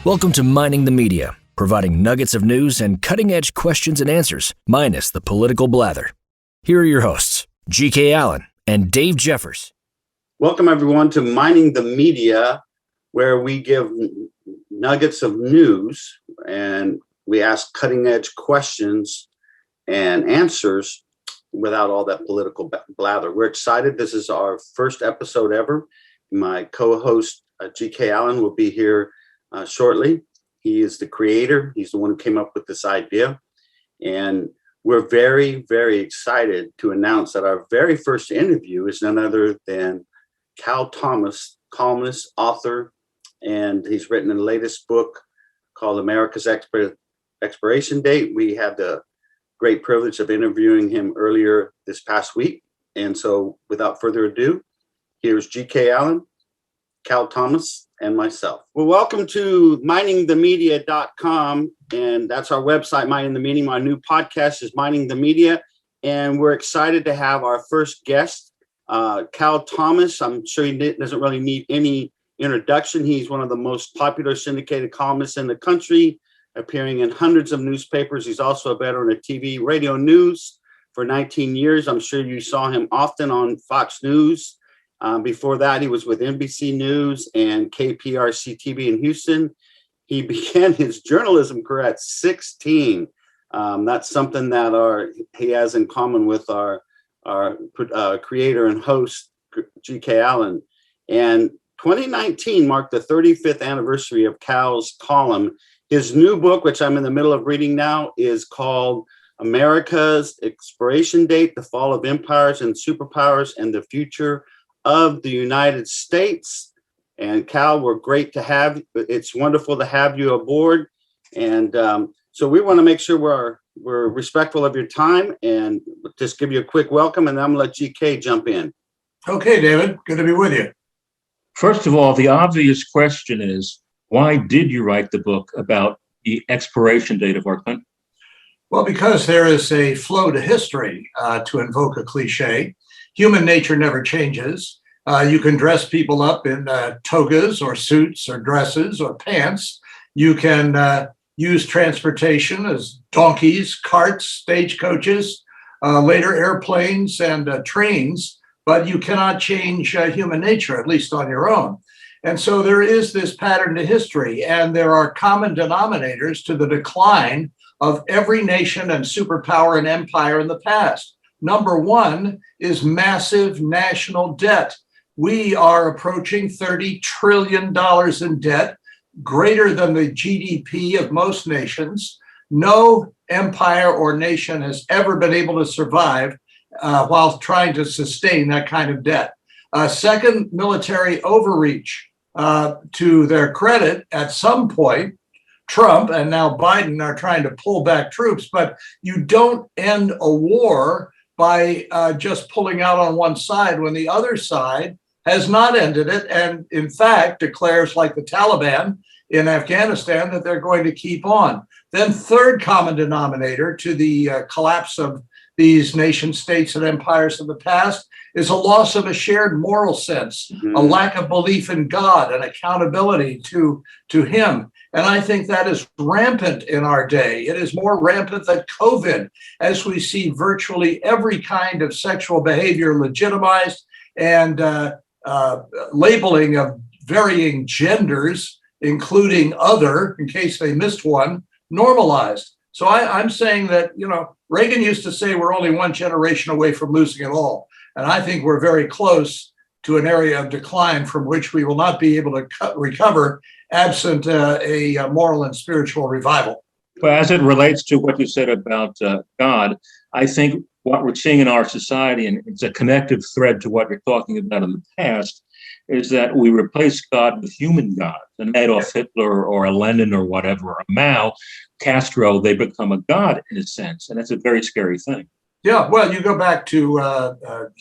Welcome to Mining the Media, providing nuggets of news and cutting-edge questions and answers, minus the political blather. Here are your hosts, G.K. Allen and Dave Jeffers. Welcome, everyone, to Mining the Media, where we give nuggets of news and we ask cutting-edge questions and answers without all that political blather. We're excited. This is our first episode ever. My co-host, G.K. Allen, will be here shortly. He is the creator. He's the one who came up with this idea. And we're very, very excited to announce that our very first interview is none other than Cal Thomas, columnist, author, and he's written the latest book called Americas Expiration Date. We had the great privilege of interviewing him earlier this past week. And so without further ado, here's G.K. Allen, Cal Thomas, and myself. Well, welcome to miningthemedia.com. And that's our website, Mining the Media. My new podcast is Mining the Media. And we're excited to have our first guest, Cal Thomas. I'm sure he doesn't really need any introduction. He's one of the most popular syndicated columnists in the country, appearing in hundreds of newspapers. He's also a veteran of TV, radio news for 19 years. I'm sure you saw him often on Fox News. Before that, he was with NBC News and KPRC TV in Houston. He began his journalism career at 16. That's something that he has in common with our creator and host, G.K. Allen. And 2019 marked the 35th anniversary of Cal's column. His new book, which I'm in the middle of reading now, is called Americas Expiration Date, The Fall of Empires and Superpowers and the Future of the United States. And Cal, we're great to have. It's wonderful to have you aboard. And so we want to make sure we're respectful of your time and just give you a quick welcome. And then I'm going to let GK jump in. Okay, David, good to be with you. First of all, the obvious question is, why did you write the book about the expiration date of our country? Well, because there is a flow to history, to invoke a cliche. Human nature never changes. You can dress people up in togas or suits or dresses or pants. You can use transportation as donkeys, carts, stagecoaches, later airplanes and trains, but you cannot change human nature, at least on your own. And so there is this pattern to history, and there are common denominators to the decline of every nation and superpower and empire in the past. Number one is massive national debt. We are approaching $30 trillion in debt, greater than the GDP of most nations. No empire or nation has ever been able to survive while trying to sustain that kind of debt. Second, military overreach. To their credit, at some point, Trump and now Biden are trying to pull back troops, but you don't end a war by just pulling out on one side when the other side has not ended it and, in fact, declares, like the Taliban in Afghanistan, that they're going to keep on. Then third common denominator to the collapse of these nation states and empires of the past is a loss of a shared moral sense, a lack of belief in God and accountability to him. And I think that is rampant in our day. It is more rampant than COVID, as we see virtually every kind of sexual behavior legitimized and labeling of varying genders, including other, in case they missed one, normalized. So I'm saying that, Reagan used to say we're only one generation away from losing it all. And I think we're very close to an area of decline from which we will not be able to recover absent a moral and spiritual revival. Well, as it relates to what you said about God, I think what we're seeing in our society, and it's a connective thread to what you're talking about in the past, is that we replace God with human gods. An Adolf Hitler or a Lenin or whatever, or a Mao, Castro, they become a god in a sense. And that's a very scary thing. Yeah, well, you go back to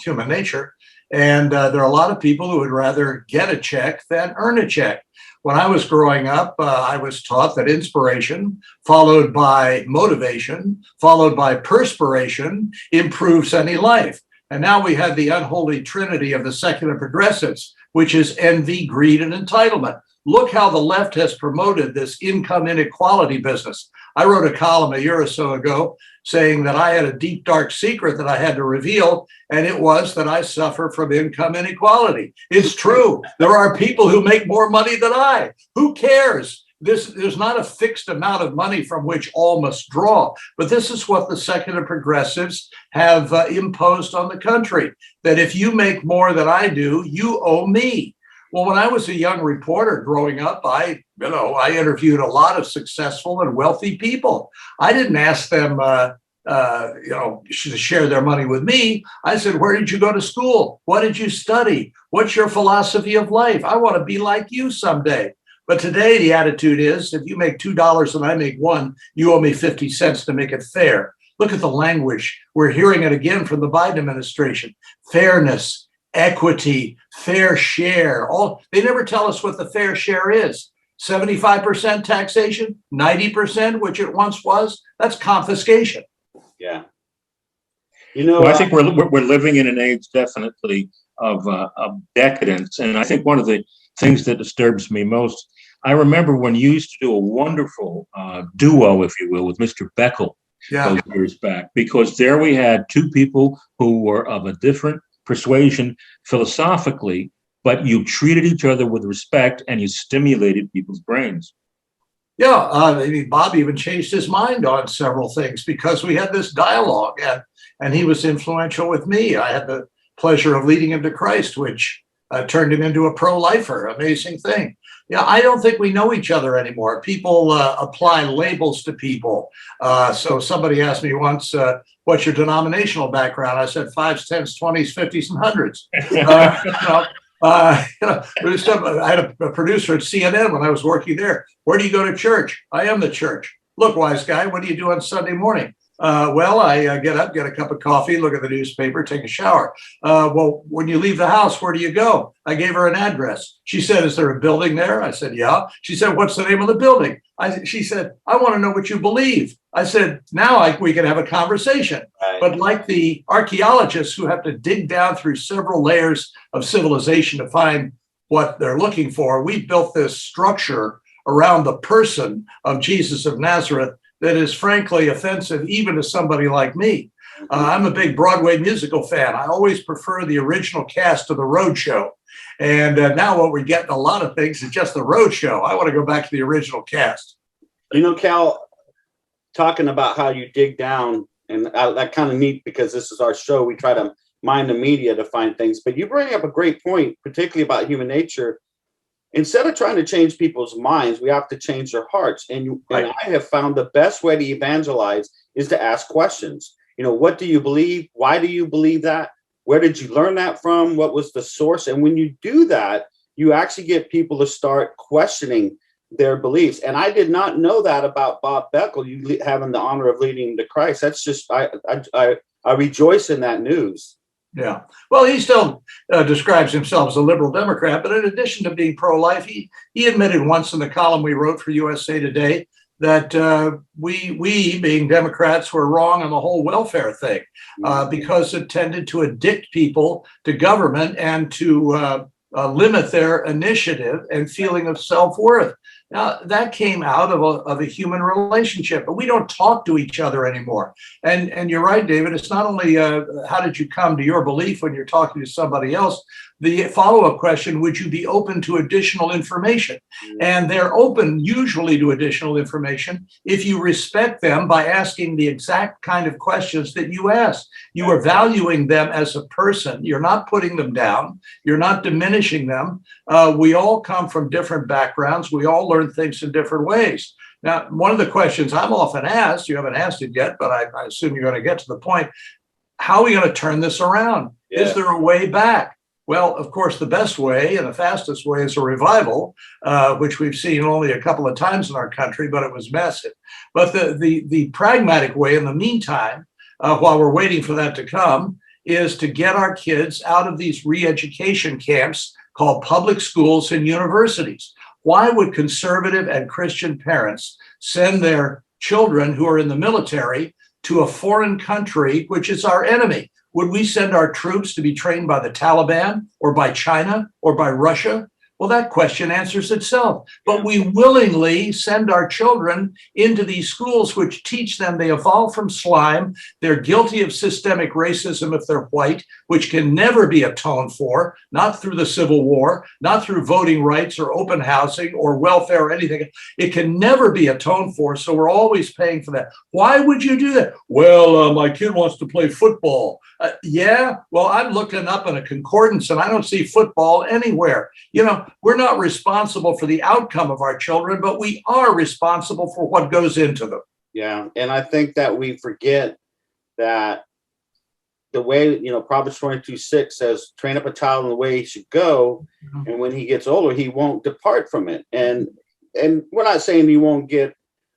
human nature, and there are a lot of people who would rather get a check than earn a check. When I was growing up, I was taught that inspiration, followed by motivation, followed by perspiration, improves any life. And now we have the unholy trinity of the secular progressives, which is envy, greed, and entitlement. look how the left has promoted this income inequality business. I wrote a column a year or so ago saying that I had a deep, dark secret that I had to reveal, and it was that I suffer from income inequality. It's true. There are people who make more money than I. Who cares? There's not a fixed amount of money from which all must draw, but this is what the secular progressives have imposed on the country, that if you make more than I do, you owe me. Well, when I was a young reporter growing up, I interviewed a lot of successful and wealthy people. I didn't ask them, to share their money with me. I said, where did you go to school? What did you study? What's your philosophy of life? I want to be like you someday. But today, the attitude is, if you make $2 and I make $1, you owe me 50 cents to make it fair. Look at the language. We're hearing it again from the Biden administration. Fairness, equity, fair share. They never tell us what the fair share is. 75% taxation, 90%, which it once was, that's confiscation. Yeah. Well, I think we're living in an age definitely of decadence. And I think one of the things that disturbs me most, I remember when you used to do a wonderful duo, if you will, with Mr. Beckel those years back, because there we had two people who were of a different persuasion philosophically, but you treated each other with respect and you stimulated people's brains. Yeah, Bob even changed his mind on several things because we had this dialogue, and he was influential with me. I had the pleasure of leading him to Christ, which turned him into a pro-lifer. Amazing thing. Yeah, I don't think we know each other anymore. People apply labels to people. So somebody asked me once, what's your denominational background? I said 5s, 10s, 20s, 50s, and 100s. I had a producer at CNN when I was working there. Where do you go to church? I am the church. Look, wise guy, what do you do on Sunday morning? Well, I get up, get a cup of coffee, look at the newspaper, take a shower. Well, when you leave the house, where do you go? I gave her an address. She said, is there a building there? I said, yeah. She said, what's the name of the building? She said, I want to know what you believe. I said, now we can have a conversation. Right. But like the archaeologists who have to dig down through several layers of civilization to find what they're looking for, we built this structure around the person of Jesus of Nazareth that is frankly offensive even to somebody like me. I'm a big Broadway musical fan. I always prefer the original cast to the roadshow. And now what we're getting a lot of things is just the roadshow. I want to go back to the original cast. Cal, talking about how you dig down, and that kind of neat because this is our show. We try to mine the media to find things, but you bring up a great point, particularly about human nature. Instead of trying to change people's minds, we have to change their hearts. And I have found the best way to evangelize is to ask questions. What do you believe? Why do you believe that? Where did you learn that from? What was the source? And when you do that, you actually get people to start questioning their beliefs. And I did not know that about Bob Beckel, you having the honor of leading him to Christ. That's just, I rejoice in that news. Yeah. Well, he still describes himself as a liberal Democrat, but in addition to being pro-life, he admitted once in the column we wrote for USA Today that we being Democrats were wrong on the whole welfare thing because it tended to addict people to government and to limit their initiative and feeling of self-worth. Now, that came out of a human relationship, but we don't talk to each other anymore. And you're right, David, it's not only how did you come to your belief when you're talking to somebody else, the follow-up question, would you be open to additional information? And they're open usually to additional information if you respect them by asking the exact kind of questions that you ask. You are valuing them as a person. You're not putting them down. You're not diminishing them. We all come from different backgrounds. We all learn things in different ways. Now, one of the questions I'm often asked, you haven't asked it yet, but I assume you're going to get to the point, how are we going to turn this around? Yeah. Is there a way back? Well, of course, the best way and the fastest way is a revival, which we've seen only a couple of times in our country, but it was massive. But the pragmatic way in the meantime, while we're waiting for that to come, is to get our kids out of these re-education camps called public schools and universities. Why would conservative and Christian parents send their children who are in the military to a foreign country, which is our enemy? Would we send our troops to be trained by the Taliban or by China or by Russia? Well, that question answers itself. But we willingly send our children into these schools which teach them they evolved from slime. They're guilty of systemic racism if they're white, which can never be atoned for, not through the Civil War, not through voting rights or open housing or welfare or anything. It can never be atoned for. So we're always paying for that. Why would you do that? Well, my kid wants to play football. Yeah, well, I'm looking up in a concordance and I don't see football anywhere. You know, we're not responsible for the outcome of our children, but we are responsible for what goes into them. Yeah. And I think that we forget that the way, Proverbs 22:6 says, train up a child in the way he should go. Mm-hmm. And when he gets older, he won't depart from it. And we're not saying we won't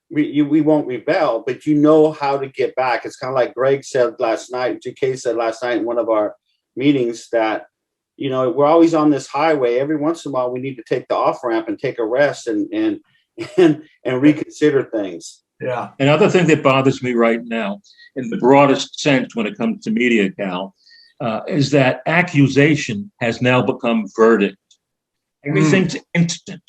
rebel, but you know how to get back. It's kind of like Greg said last night, G.K. said last night in one of our meetings that, we're always on this highway. Every once in a while, we need to take the off ramp and take a rest and reconsider things. Yeah. Another thing that bothers me right now, in the broadest sense when it comes to media, Cal, is that accusation has now become verdict. Everything's instant.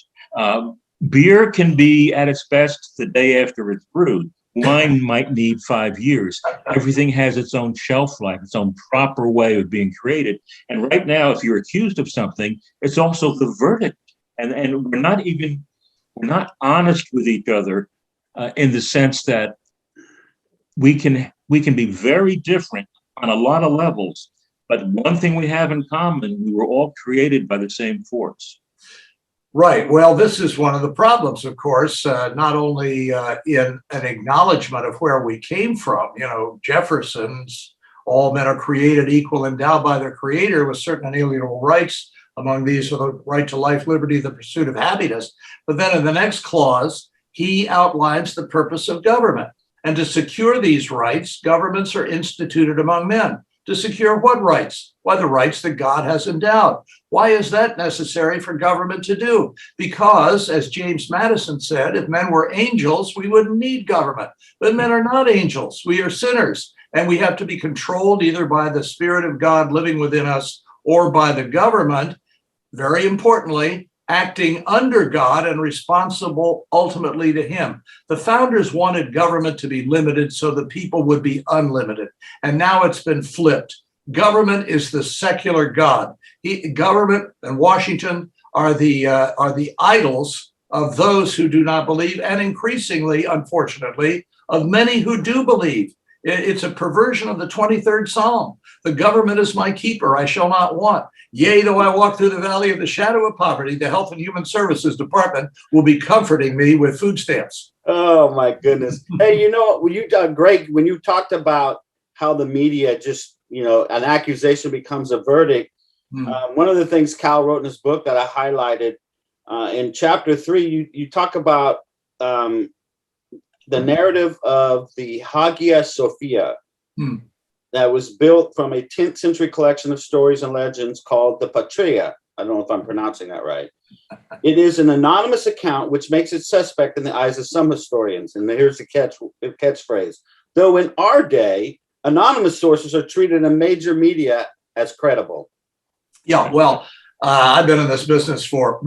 Beer can be at its best the day after it's brewed. Wine might need 5 years. Everything has its own shelf life, its own proper way of being created. And right now, if you're accused of something, it's also the verdict. And we're not honest with each other in the sense that we can be very different on a lot of levels. But one thing we have in common, we were all created by the same force. Right. Well, this is one of the problems, of course, not only in an acknowledgement of where we came from. Jefferson's all men are created equal, endowed by their creator with certain inalienable rights. Among these are the right to life, liberty, the pursuit of happiness. But then in the next clause, he outlines the purpose of government. And to secure these rights, governments are instituted among men. To secure what rights? Why, the rights that God has endowed. Why is that necessary for government to do? Because, as James Madison said, if men were angels, we wouldn't need government. But men are not angels. We are sinners. And we have to be controlled either by the Spirit of God living within us or by the government, very importantly, acting under God and responsible ultimately to him. The founders wanted government to be limited so the people would be unlimited. And now it's been flipped. Government is the secular God. Government and Washington are the idols of those who do not believe, and increasingly, unfortunately, of many who do believe. It's a perversion of the 23rd Psalm. The government is my keeper, I shall not want. Yea, though I walk through the valley of the shadow of poverty, the Health and Human Services Department will be comforting me with food stamps. Oh, my goodness. Hey, Greg, when you talked about how the media just, an accusation becomes a verdict, one of the things Cal wrote in his book that I highlighted in chapter 3, you talk about the narrative of the Hagia Sophia that was built from a 10th century collection of stories and legends called the Patria. I don't know if I'm pronouncing that right. It is an anonymous account, which makes it suspect in the eyes of some historians. And here's the catchphrase. Though in our day, anonymous sources are treated in major media as credible. Yeah, well, I've been in this business for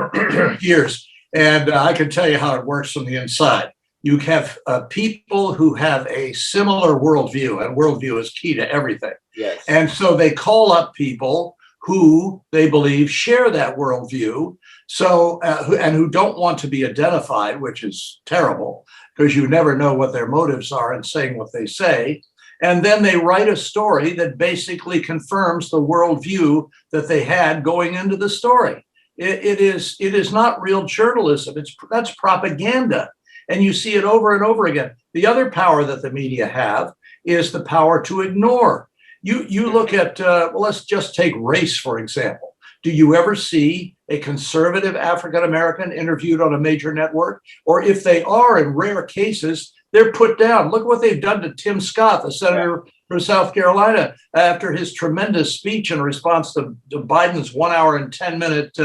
years, and I can tell you how it works from the inside. You have people who have a similar worldview, and worldview is key to everything. Yes. And so they call up people who they believe share that worldview, and who don't want to be identified, which is terrible because you never know what their motives are in saying what they say. And then they write a story that basically confirms the worldview that they had going into the story. It is not real journalism. That's propaganda. And you see it over and over again. The other power that the media have is the power to ignore. You look at, let's just take race, for example. Do you ever see a conservative African-American interviewed on a major network? Or if they are, in rare cases, they're put down. Look what they've done to Tim Scott, the senator from South Carolina, after his tremendous speech in response to Biden's 1 hour and 10-minute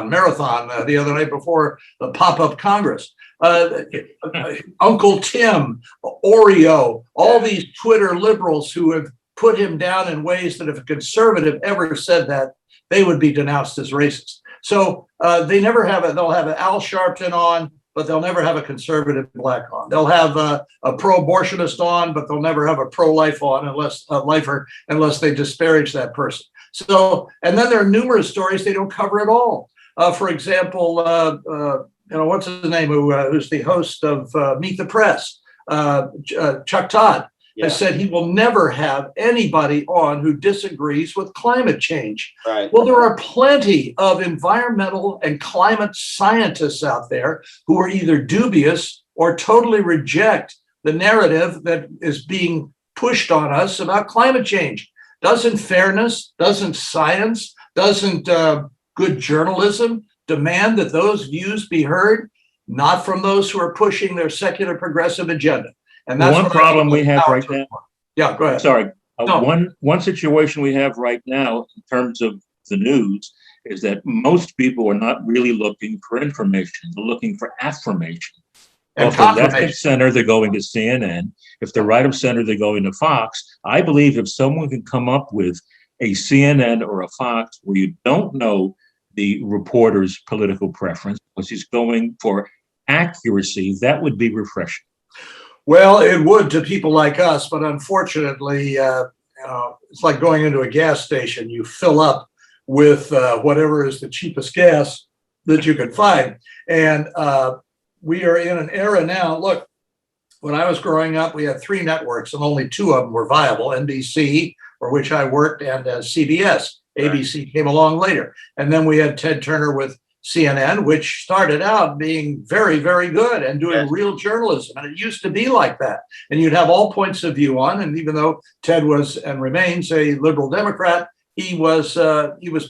marathon the other night before the pop-up Congress. Uncle Tim, Oreo, all these Twitter liberals who have put him down in ways that if a conservative ever said that, they would be denounced as racist. So they never have it. They'll have an Al Sharpton on, but they'll never have a conservative black on. They'll have a pro-abortionist on, but they'll never have a pro-life on unless they disparage that person. So, and then there are numerous stories they don't cover at all. For example, what's his name? Who's the host of Meet the Press? Chuck Todd has said he will never have anybody on who disagrees with climate change. Right. Well, there are plenty of environmental and climate scientists out there who are either dubious or totally reject the narrative that is being pushed on us about climate change. Doesn't fairness, doesn't science, doesn't good journalism demand that those views be heard? Not from those who are pushing their secular progressive agenda. And that's one problem we have right now. Yeah, go ahead. Sorry. No. One situation we have right now in terms of the news is that most people are not really looking for information. They're looking for affirmation. And If they're left of center, they're going to CNN. If they're right of center, they're going to Fox. I believe if someone can come up with a CNN or a Fox where you don't know the reporter's political preference, because he's going for accuracy, that would be refreshing. Well, it would to people like us, but unfortunately, it's like going into a gas station. You fill up with whatever is the cheapest gas that you can find. And we are in an era now. Look, when I was growing up, we had 3 networks and only 2 of them were viable: NBC, for which I worked, and CBS. ABC came along later. And then we had Ted Turner with CNN, which started out being very, very good and doing real journalism. And it used to be like that. And you'd have all points of view on. And even though Ted was and remains a liberal Democrat, he was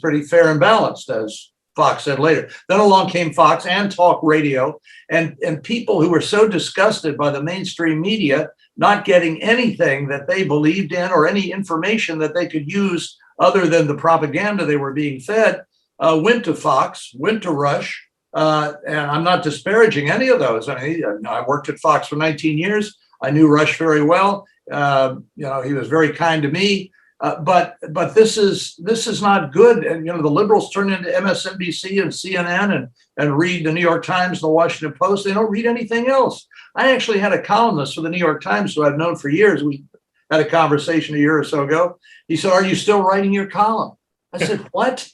pretty fair and balanced, as Fox said later. Then along came Fox and talk radio, and people who were so disgusted by the mainstream media not getting anything that they believed in or any information that they could use other than the propaganda they were being fed, went to Fox, went to Rush, and I'm not disparaging any of those. I mean, I worked at Fox for 19 years. I knew Rush very well. He was very kind to me. But this is not good. And the liberals turn into MSNBC and CNN and read the New York Times and the Washington Post. They don't read anything else. I actually had a columnist for the New York Times who I've known for years. We had a conversation a year or so ago. He said, "Are you still writing your column?" I said, "What?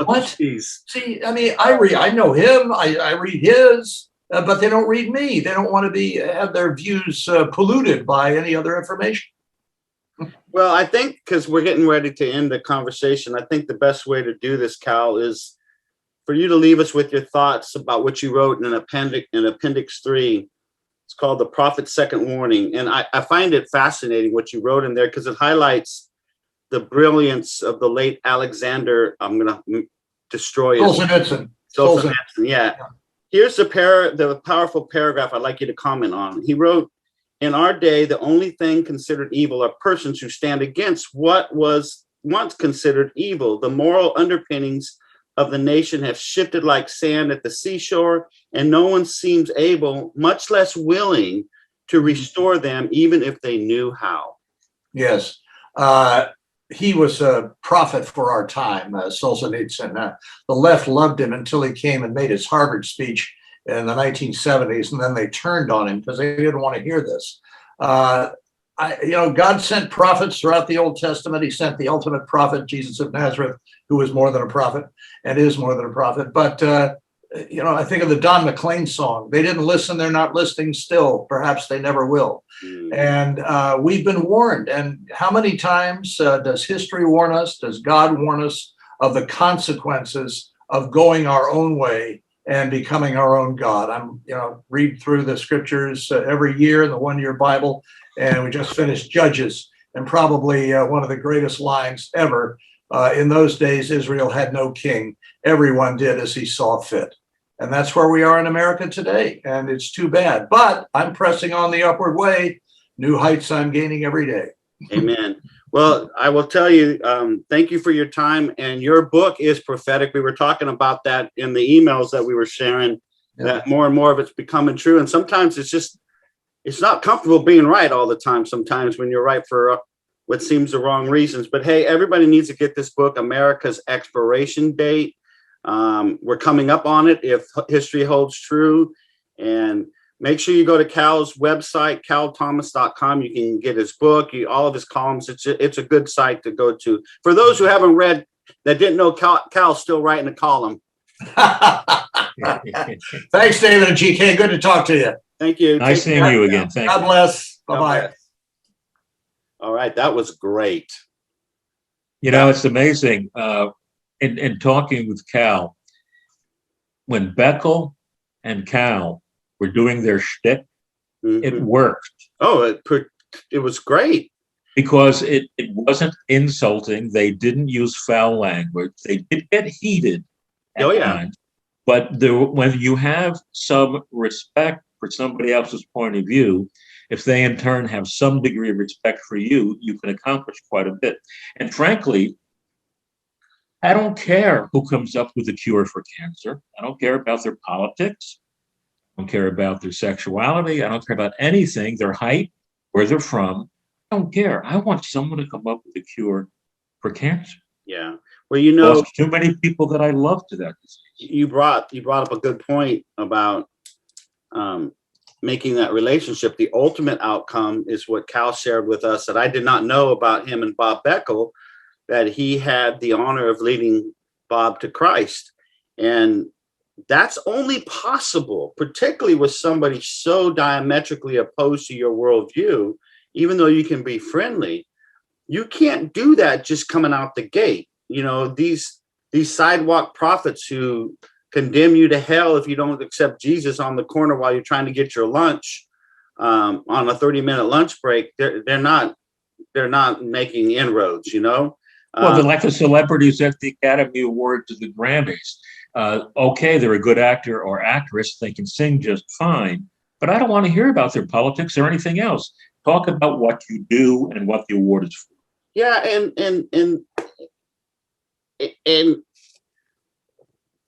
What?" Jeez. See, I mean, I know him. I read his, but they don't read me. They don't want to have their views polluted by any other information. Well, I think because we're getting ready to end the conversation, I think the best way to do this, Cal, is for you to leave us with your thoughts about what you wrote in Appendix 3. It's called The Prophet's Second Warning. And I find it fascinating what you wrote in there because it highlights the brilliance of the late Alexander. I'm going to destroy his Solzhenitsyn. Yeah. Here's the powerful paragraph I'd like you to comment on. He wrote, "In our day, the only thing considered evil are persons who stand against what was once considered evil. The moral underpinnings of the nation have shifted like sand at the seashore, and no one seems able, much less willing, to restore them, even if they knew how." Yes. He was a prophet for our time, Solzhenitsyn. The left loved him until he came and made his Harvard speech in the 1970s, and then they turned on him because they didn't want to hear this. God sent prophets throughout the Old Testament. He sent the ultimate prophet, Jesus of Nazareth, who was more than a prophet and is more than a prophet. But, I think of the Don McLean song. They didn't listen. They're not listening still. Perhaps they never will. And we've been warned. And how many times does history warn us? Does God warn us of the consequences of going our own way and becoming our own God? I'm, read through the scriptures every year in the one-year Bible, and we just finished Judges, and probably one of the greatest lines ever. In those days, Israel had no king. Everyone did as he saw fit. And that's where we are in America today, and it's too bad. But I'm pressing on the upward way. New heights I'm gaining every day. Amen. Well, I will tell you, thank you for your time. And your book is prophetic. We were talking about that in the emails that we were sharing, that more and more of it's becoming true. And sometimes it's not comfortable being right all the time. Sometimes when you're right for what seems the wrong reasons. But hey, everybody needs to get this book, America's Expiration Date. We're coming up on it if history holds true. And make sure you go to Cal's website, calthomas.com. You can get his book, all of his columns. It's a good site to go to. For those who haven't read, that didn't know Cal's still writing a column. Thanks, David and GK. Good to talk to you. Thank you. Nice seeing you again. Thank you. God bless. Bye-bye. All right. That was great. You know, it's amazing. In talking with Cal, when Beckel and Cal were doing their shtick, it worked. Oh, it was great. Because it wasn't insulting. They didn't use foul language. They did get heated at times. But when you have some respect for somebody else's point of view, if they in turn have some degree of respect for you, you can accomplish quite a bit. And frankly, I don't care who comes up with a cure for cancer. I don't care about their politics. I don't care about their sexuality. I don't care about anything, their height, where they're from. I don't care. I want someone to come up with a cure for cancer. Yeah. Well, you know, there's too many people that I love to that disease. You brought up a good point about making that relationship. The ultimate outcome is what Cal shared with us that I did not know about him and Bob Beckel, that he had the honor of leading Bob to Christ. And that's only possible, particularly with somebody so diametrically opposed to your worldview. Even though you can be friendly, you can't do that just coming out the gate. You know, these sidewalk prophets who condemn you to hell if you don't accept Jesus on the corner while you're trying to get your lunch on a 30-minute lunch break. They're not making inroads, you know. Well, they're like the celebrities at the Academy Awards or the Grammys. Okay, they're a good actor or actress. They can sing just fine. But I don't want to hear about their politics or anything else. Talk about what you do and what the award is for. Yeah, and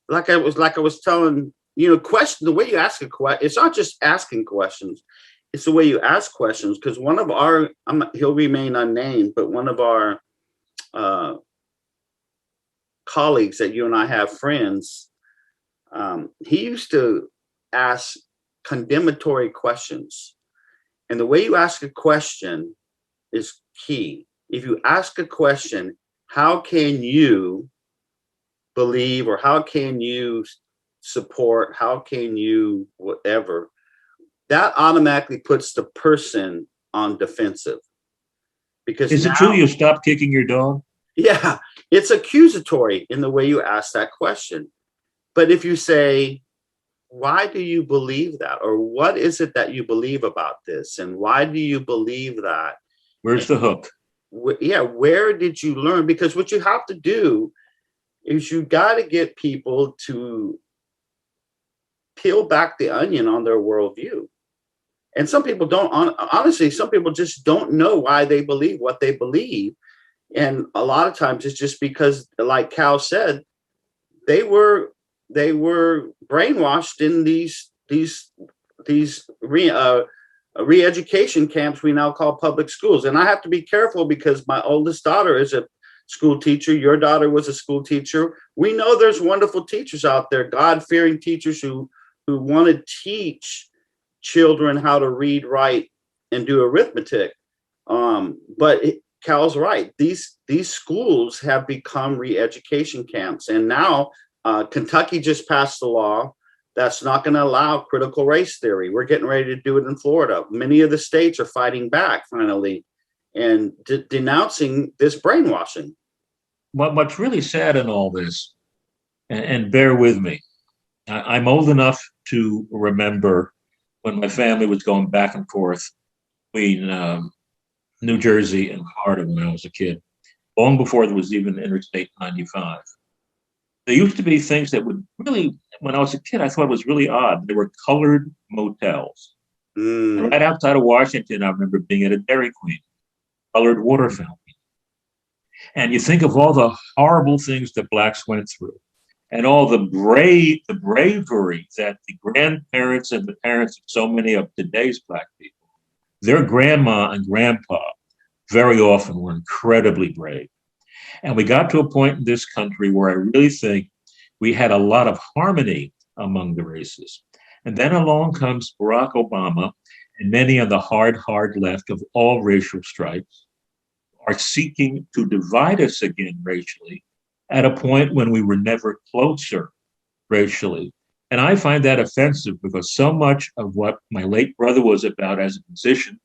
like I was telling, you know, the way you ask a question, it's not just asking questions, it's the way you ask questions. Because one of our, he'll remain unnamed, but one of our colleagues that you and I have friends, he used to ask condemnatory questions. And the way you ask a question is key. If you ask a question, how can you believe, or how can you support, how can you whatever, that automatically puts the person on defensive. Because is it true you stopped kicking your dog? Yeah, it's accusatory in the way you ask that question. But if you say, why do you believe that? Or what is it that you believe about this? And why do you believe that? Where's the hook? Yeah, where did you learn? Because what you have to do is you got to get people to peel back the onion on their worldview. And some people don't, honestly, some people just don't know why they believe what they believe. And a lot of times it's just because, like Cal said, they were brainwashed in these re-education camps we now call public schools. And I have to be careful because my oldest daughter is a school teacher. Your daughter was a school teacher. We know there's wonderful teachers out there, God-fearing teachers who want to teach children how to read, write, and do arithmetic. But Cal's right. These schools have become re-education camps. And now Kentucky just passed a law that's not going to allow critical race theory. We're getting ready to do it in Florida. Many of the states are fighting back finally and denouncing this brainwashing. What's really sad in all this, and bear with me, I'm old enough to remember when my family was going back and forth between New Jersey and Florida when I was a kid, long before there was even Interstate 95. There used to be things that would really, when I was a kid, I thought it was really odd. There were colored motels. Right outside of Washington, I remember being at a Dairy Queen, colored water fountain. And you think of all the horrible things that blacks went through, and all the bravery that the grandparents and the parents of so many of today's black people, their grandma and grandpa very often were incredibly brave. And we got to a point in this country where I really think we had a lot of harmony among the races. And then along comes Barack Obama, and many on the hard left of all racial stripes are seeking to divide us again racially at a point when we were never closer racially. And I find that offensive because so much of what my late brother was about as a musician,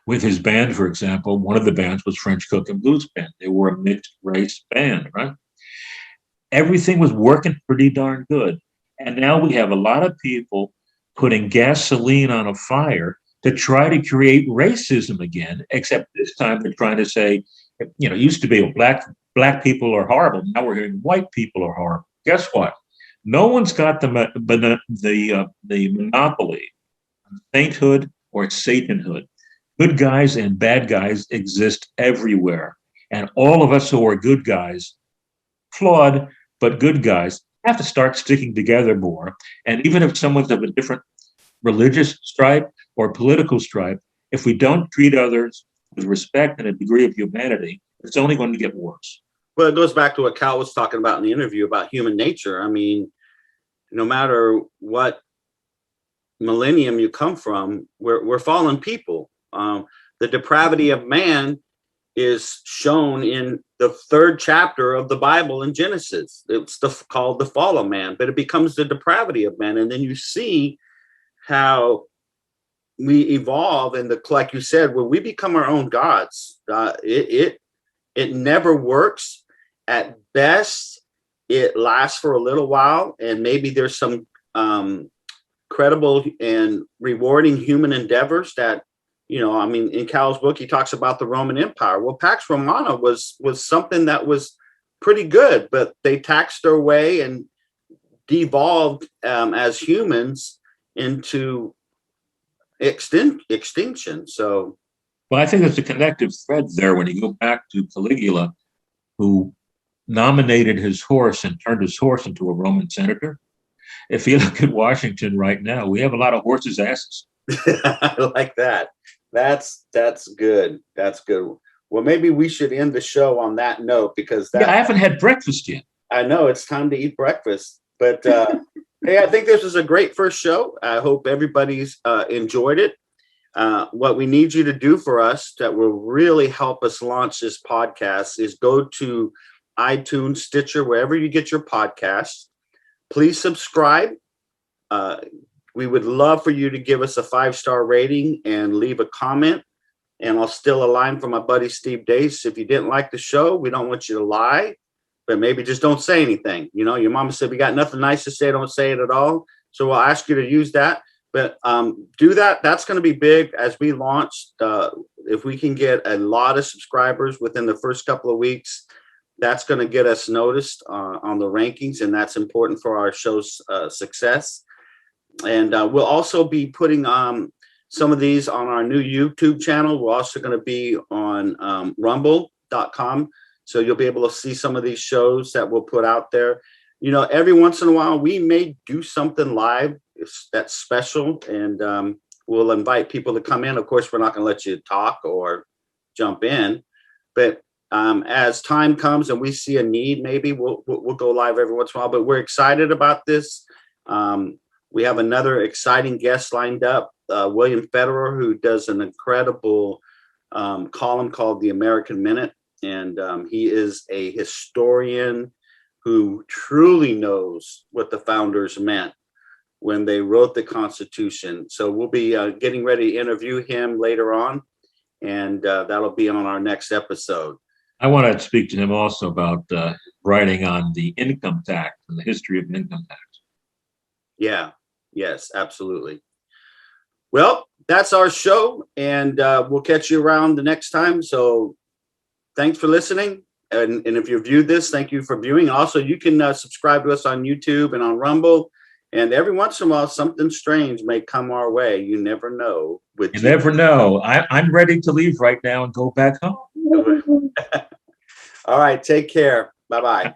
with his band, for example, one of the bands was French Cook and Blues Band. They were a mixed race band, right? Everything was working pretty darn good. And now we have a lot of people putting gasoline on a fire to try to create racism again, except this time they're trying to say, you know, it used to be black people are horrible. Now we're hearing white people are horrible. Guess what? No one's got the monopoly on sainthood or satanhood. Good guys and bad guys exist everywhere. And all of us who are good guys, flawed, but good guys, have to start sticking together more. And even if someone's of a different religious stripe or political stripe, if we don't treat others with respect and a degree of humanity, it's only going to get worse. Well, it goes back to what Cal was talking about in the interview about human nature. I mean, no matter what millennium you come from, we're fallen people. The depravity of man is shown in the 3rd chapter of the Bible in Genesis. It's called the fall of man, but it becomes the depravity of man. And then you see how we evolve, and like you said, when we become our own gods, it never works. At best, it lasts for a little while, and maybe there's some credible and rewarding human endeavors that, you know, I mean, in Cal's book, he talks about the Roman Empire. Well, Pax Romana was something that was pretty good, but they taxed their way and devolved as humans into extinction. So, well, I think there's a connective thread there when you go back to Caligula, who nominated his horse and turned his horse into a Roman senator. If you look at Washington right now, we have a lot of horses' asses. I like that. That's good. That's good. Well, maybe we should end the show on that note, because I haven't had breakfast yet. I know it's time to eat breakfast, but hey, I think this was a great first show. I hope everybody's enjoyed it. What we need you to do for us that will really help us launch this podcast is go to iTunes, Stitcher, wherever you get your podcasts. Please subscribe. We would love for you to give us a 5-star rating and leave a comment. And I'll steal a line from my buddy Steve Dace. If you didn't like the show, we don't want you to lie, but maybe just don't say anything. You know, your mama said, we got nothing nice to say, don't say it at all. So we'll ask you to use that. But do that. That's going to be big as we launch. If we can get a lot of subscribers within the first couple of weeks, that's going to get us noticed on the rankings. And that's important for our show's success. And we'll also be putting some of these on our new YouTube channel. We're also going to be on rumble.com. So you'll be able to see some of these shows that we'll put out there. You know, every once in a while, we may do something live that's special, and we'll invite people to come in. Of course, we're not going to let you talk or jump in, but as time comes and we see a need, maybe we'll go live every once in a while. But we're excited about this. We have another exciting guest lined up, William Federer, who does an incredible column called The American Minute. And he is a historian who truly knows what the founders meant when they wrote the Constitution. So we'll be getting ready to interview him later on, and that'll be on our next episode. I want to speak to him also about writing on the income tax and the history of income tax. Yeah, yes, absolutely. Well, that's our show, and we'll catch you around the next time. So thanks for listening. And if you viewed this, thank you for viewing. Also, you can subscribe to us on YouTube and on Rumble. And every once in a while, something strange may come our way. You never know. You never know. I'm ready to leave right now and go back home. All right. Take care. Bye-bye.